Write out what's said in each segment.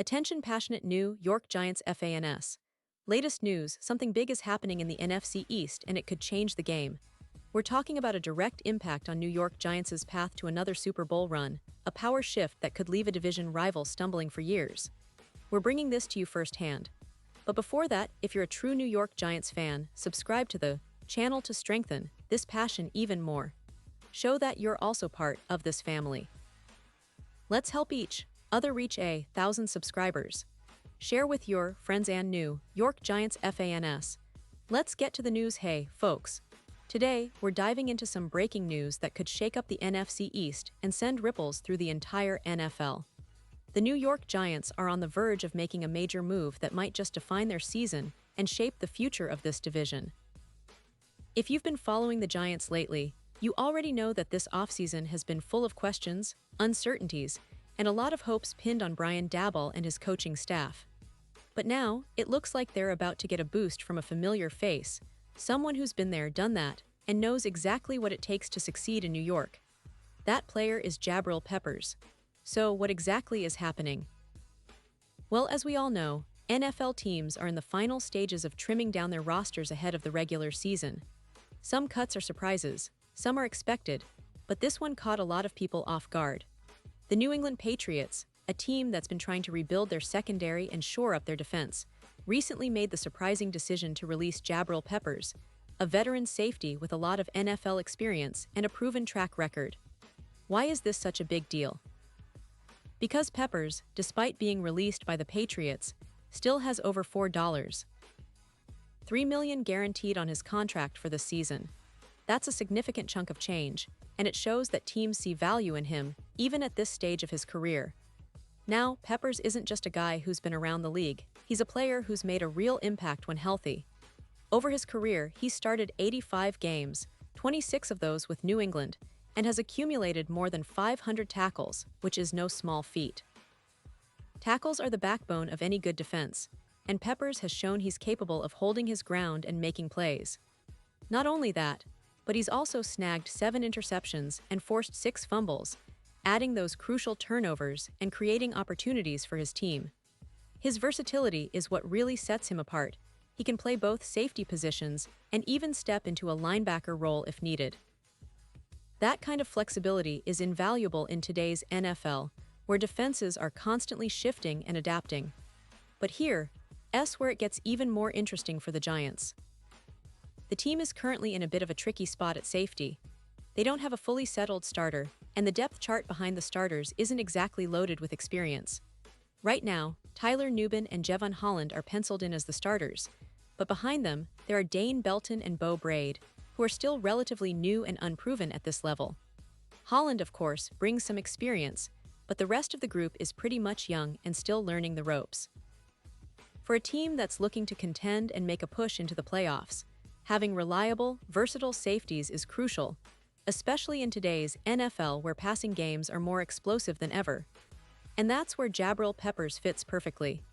Attention passionate New York Giants fans. Latest news, something big is happening in the NFC East and it could change the game. We're talking about a direct impact on New York Giants' path to another Super Bowl run, a power shift that could leave a division rival stumbling for years. We're bringing this to you firsthand. But before that, if you're a true New York Giants fan, subscribe to the channel to strengthen this passion even more. Show that you're also part of this family. Let's help each other reach 1,000 subscribers. Share with your friends and New York Giants fans. Let's get to the news. Hey, folks. Today, we're diving into some breaking news that could shake up the NFC East and send ripples through the entire NFL. The New York Giants are on the verge of making a major move that might just define their season and shape the future of this division. If you've been following the Giants lately, you already know that this offseason has been full of questions, uncertainties, and a lot of hopes pinned on Brian Daboll and his coaching staff. But now, it looks like they're about to get a boost from a familiar face, someone who's been there, done that, and knows exactly what it takes to succeed in New York. That player is Jabril Peppers. So, what exactly is happening? Well, as we all know, NFL teams are in the final stages of trimming down their rosters ahead of the regular season. Some cuts are surprises, some are expected, but this one caught a lot of people off guard. The New England Patriots, a team that's been trying to rebuild their secondary and shore up their defense, recently made the surprising decision to release Jabril Peppers, a veteran safety with a lot of NFL experience and a proven track record. Why is this such a big deal? Because Peppers, despite being released by the Patriots, still has over $4.3 million guaranteed on his contract for this season. That's a significant chunk of change, and it shows that teams see value in him, even at this stage of his career. Now, Peppers isn't just a guy who's been around the league, he's a player who's made a real impact when healthy. Over his career, he started 85 games, 26 of those with New England, and has accumulated more than 500 tackles, which is no small feat. Tackles are the backbone of any good defense, and Peppers has shown he's capable of holding his ground and making plays. Not only that, but he's also snagged 7 interceptions and forced 6 fumbles, adding those crucial turnovers and creating opportunities for his team. His versatility is what really sets him apart. He can play both safety positions and even step into a linebacker role if needed. That kind of flexibility is invaluable in today's NFL, where defenses are constantly shifting and adapting. But here's where it gets even more interesting for the Giants. The team is currently in a bit of a tricky spot at safety. They don't have a fully settled starter, and the depth chart behind the starters isn't exactly loaded with experience. Right now, Tyler Nubin and Jevon Holland are penciled in as the starters, but behind them, there are Dane Belton and Bo Braid, who are still relatively new and unproven at this level. Holland, of course, brings some experience, but the rest of the group is pretty much young and still learning the ropes. For a team that's looking to contend and make a push into the playoffs, having reliable, versatile safeties is crucial, especially in today's NFL where passing games are more explosive than ever. And that's where Jabril Peppers fits perfectly.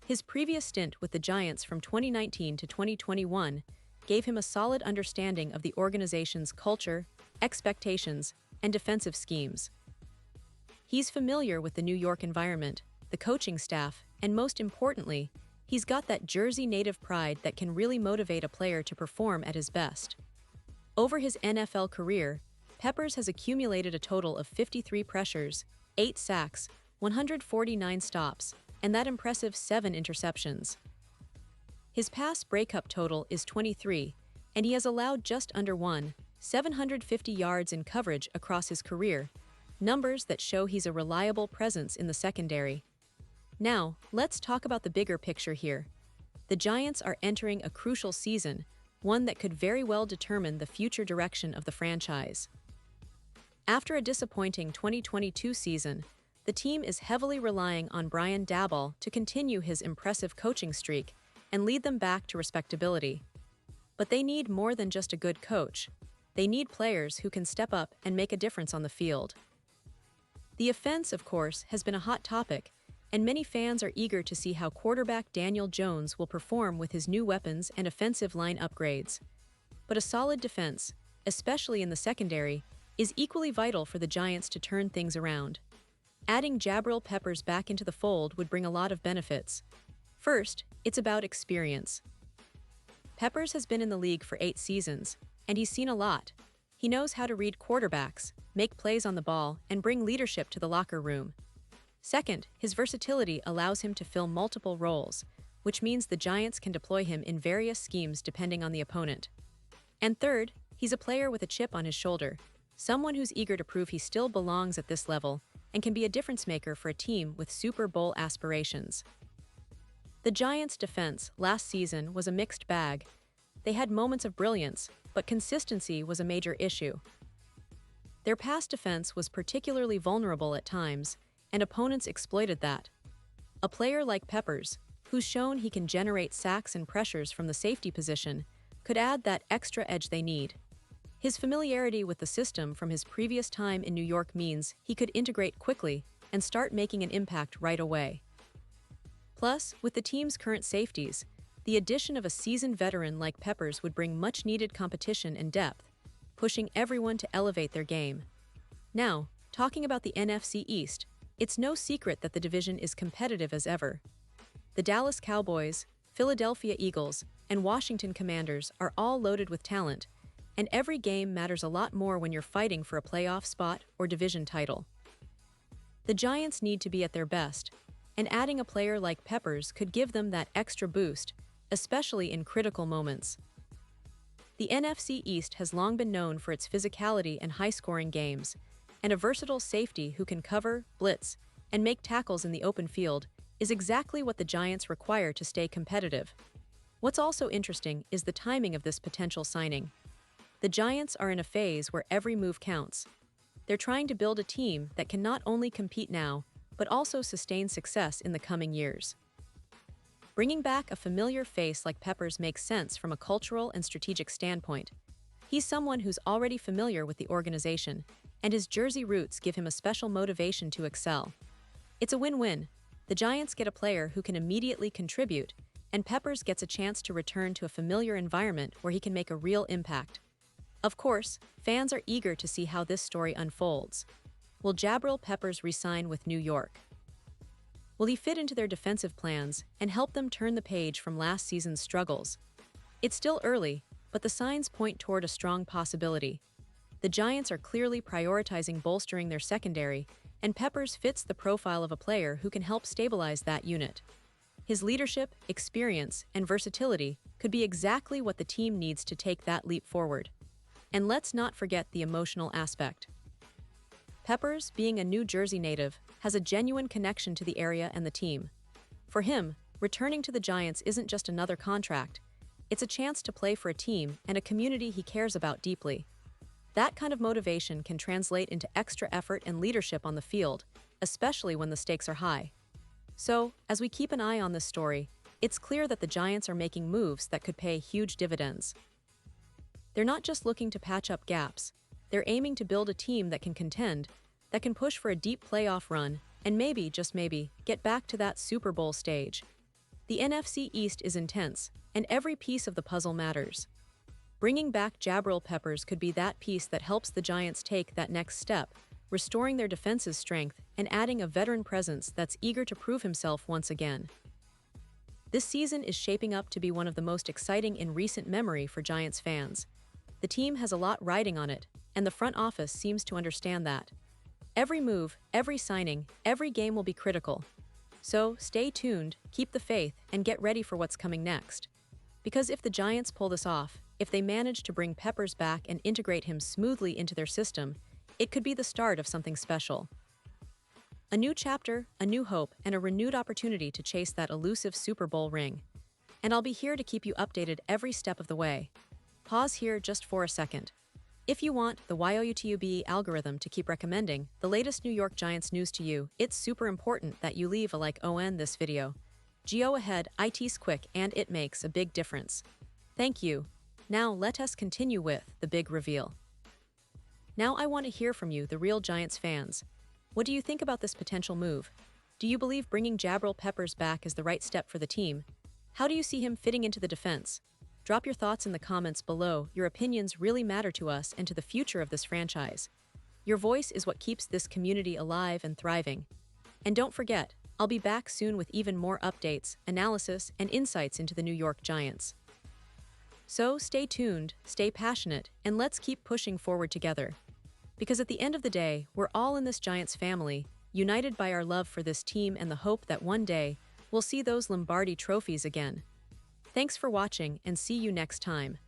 His previous stint with the Giants from 2019 to 2021 gave him a solid understanding of the organization's culture, expectations, and defensive schemes. He's familiar with the New York environment, the coaching staff, and most importantly, he's got that Jersey native pride that can really motivate a player to perform at his best. Over his NFL career, Peppers has accumulated a total of 53 pressures, 8 sacks, 149 stops, and that impressive 7 interceptions. His pass breakup total is 23, and he has allowed just under 750 yards in coverage across his career, numbers that show he's a reliable presence in the secondary. Now, let's talk about the bigger picture here. The Giants are entering a crucial season, one that could very well determine the future direction of the franchise. After a disappointing 2022 season, the team is heavily relying on Brian Daboll to continue his impressive coaching streak and lead them back to respectability. But they need more than just a good coach. They need players who can step up and make a difference on the field. The offense, of course, has been a hot topic, and many fans are eager to see how quarterback Daniel Jones will perform with his new weapons and offensive line upgrades. But a solid defense, especially in the secondary, is equally vital for the Giants to turn things around. Adding Jabril Peppers back into the fold would bring a lot of benefits. First, it's about experience. Peppers has been in the league for 8 seasons, and he's seen a lot. He knows how to read quarterbacks, make plays on the ball, and bring leadership to the locker room. Second, his versatility allows him to fill multiple roles, which means the Giants can deploy him in various schemes depending on the opponent. And third, he's a player with a chip on his shoulder, someone who's eager to prove he still belongs at this level and can be a difference maker for a team with Super Bowl aspirations. The Giants' defense last season was a mixed bag. They had moments of brilliance, but consistency was a major issue. Their pass defense was particularly vulnerable at times, and opponents exploited that. A player like Peppers, who's shown he can generate sacks and pressures from the safety position, could add that extra edge they need. His familiarity with the system from his previous time in New York means he could integrate quickly and start making an impact right away. Plus, with the team's current safeties, the addition of a seasoned veteran like Peppers would bring much-needed competition and depth, pushing everyone to elevate their game. Now, talking about the NFC East, it's no secret that the division is competitive as ever. The Dallas Cowboys, Philadelphia Eagles, and Washington Commanders are all loaded with talent, and every game matters a lot more when you're fighting for a playoff spot or division title. The Giants need to be at their best, and adding a player like Peppers could give them that extra boost, especially in critical moments. The NFC East has long been known for its physicality and high-scoring games, and a versatile safety who can cover, blitz, and make tackles in the open field is exactly what the Giants require to stay competitive. What's also interesting is the timing of this potential signing. The Giants are in a phase where every move counts. They're trying to build a team that can not only compete now, but also sustain success in the coming years. Bringing back a familiar face like Peppers makes sense from a cultural and strategic standpoint. He's someone who's already familiar with the organization, and his Jersey roots give him a special motivation to excel. It's a win-win. The Giants get a player who can immediately contribute, and Peppers gets a chance to return to a familiar environment where he can make a real impact. Of course, fans are eager to see how this story unfolds. Will Jabril Peppers re-sign with New York? Will he fit into their defensive plans and help them turn the page from last season's struggles? It's still early, but the signs point toward a strong possibility. The Giants are clearly prioritizing bolstering their secondary, and Peppers fits the profile of a player who can help stabilize that unit. His leadership, experience, and versatility could be exactly what the team needs to take that leap forward. And let's not forget the emotional aspect. Peppers, being a New Jersey native, has a genuine connection to the area and the team. For him, returning to the Giants isn't just another contract. It's a chance to play for a team and a community he cares about deeply. That kind of motivation can translate into extra effort and leadership on the field, especially when the stakes are high. So, as we keep an eye on this story, it's clear that the Giants are making moves that could pay huge dividends. They're not just looking to patch up gaps. They're aiming to build a team that can contend, that can push for a deep playoff run, and maybe, just maybe, get back to that Super Bowl stage. The NFC East is intense, and every piece of the puzzle matters. Bringing back Jabril Peppers could be that piece that helps the Giants take that next step, restoring their defense's strength and adding a veteran presence that's eager to prove himself once again. This season is shaping up to be one of the most exciting in recent memory for Giants fans. The team has a lot riding on it, and the front office seems to understand that. Every move, every signing, every game will be critical. So, stay tuned, keep the faith, and get ready for what's coming next. Because if the Giants pull this off, if they manage to bring Peppers back and integrate him smoothly into their system, it could be the start of something special. A new chapter, a new hope, and a renewed opportunity to chase that elusive Super Bowl ring. And I'll be here to keep you updated every step of the way. Pause here just for a second. If you want the YouTube algorithm to keep recommending the latest New York Giants news to you, it's super important that you leave a like on this video. Go ahead, it's quick and it makes a big difference. Thank you. Now let us continue with the big reveal. Now I want to hear from you, the real Giants fans. What do you think about this potential move? Do you believe bringing Jabril Peppers back is the right step for the team? How do you see him fitting into the defense? Drop your thoughts in the comments below. Your opinions really matter to us and to the future of this franchise. Your voice is what keeps this community alive and thriving. And don't forget, I'll be back soon with even more updates, analysis, and insights into the New York Giants. So stay tuned, stay passionate, and let's keep pushing forward together. Because at the end of the day, we're all in this Giants family, united by our love for this team and the hope that one day, we'll see those Lombardi trophies again. Thanks for watching and see you next time.